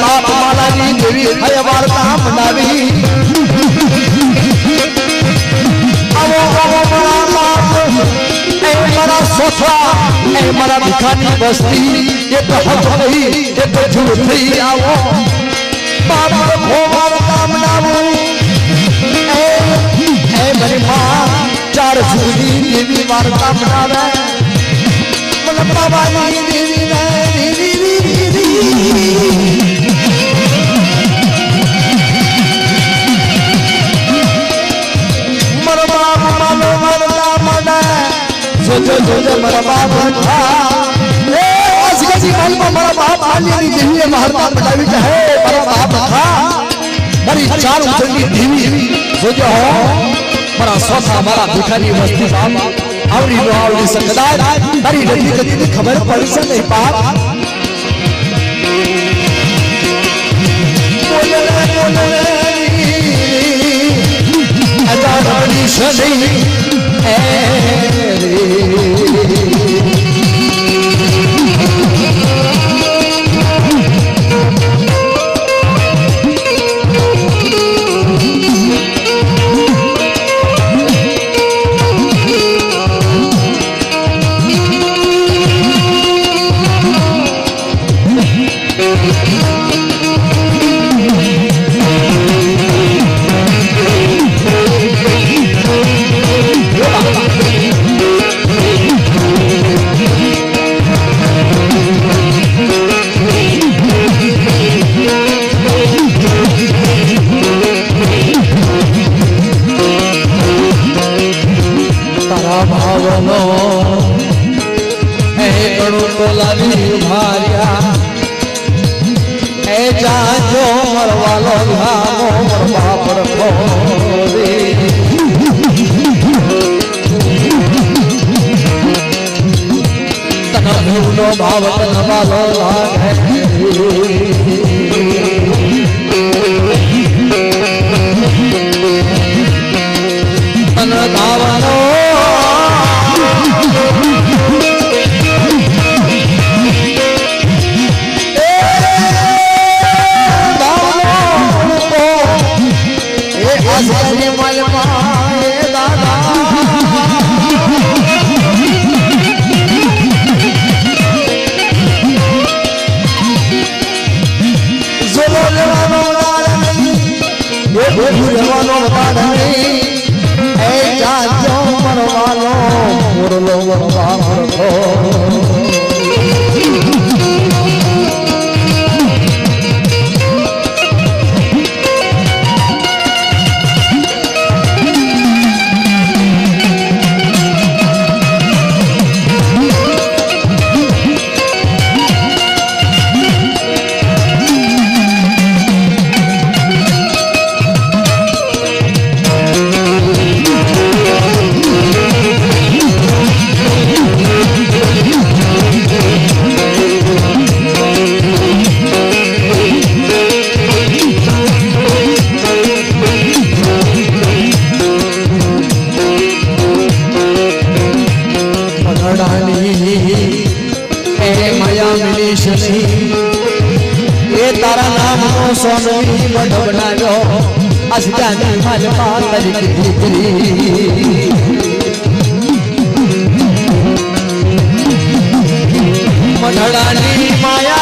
बाप मालानी देवी है वार्ता मंडावी आवो आवो बड़ा बाप ए बड़ा सोचा ए बड़ा भिखारी बस्ती ये तो हक नहीं ये तो झूठ नहीं आवो बाप को वार्ता मंडावो ए मेरी मां चार झूठी देवी वार्ता मंडावे मतलब बाबा देवी जो मेरा बाप था ए असली जी कल में मेरा बाप आली देवी महात्मा बतावी है मेरा बाप था बड़ी चार उतरनी देवी जो जो मेरा सोचा मेरा भिखारी बस्ती बाप आवरी लो आवरी सकदार बड़ी रती कदी खबर पड़ी से नहीं बाप बोले अजार बड़ी शनि भावत नवालो तन धावनो भूलवानो बाढ़ी ए जाजो मरवानो मुरलो मरवानो तारा नाम नो सोनवी बड़ बनायो असजानी मन मातर की मधड़ानी माया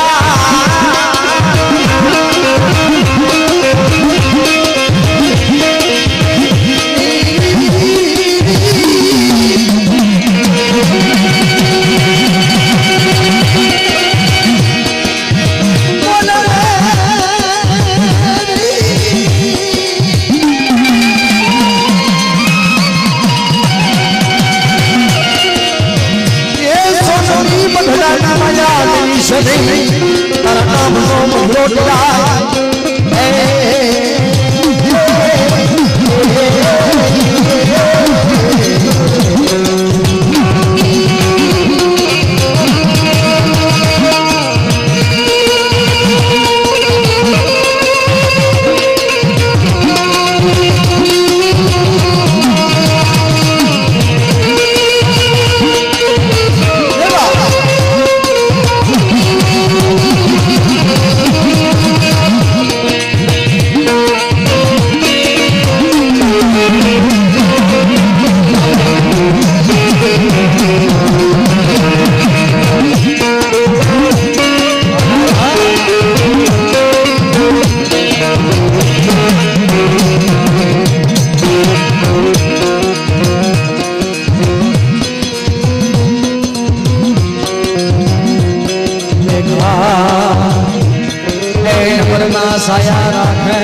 तारा नाम नो लोटला डगरना साया राखे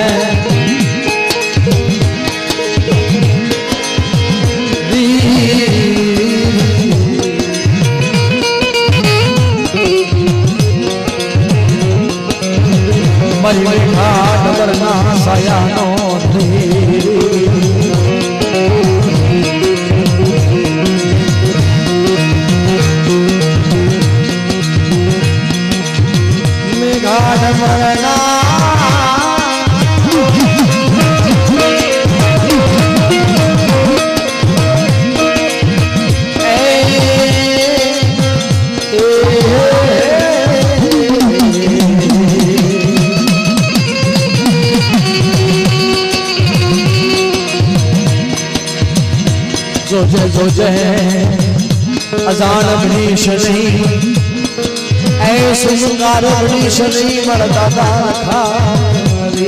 मरी मीठा डगरना साया नो जोजे अजान बनीश नहीं ऐसे श्रृंगार बनीश नहीं मरदा खारी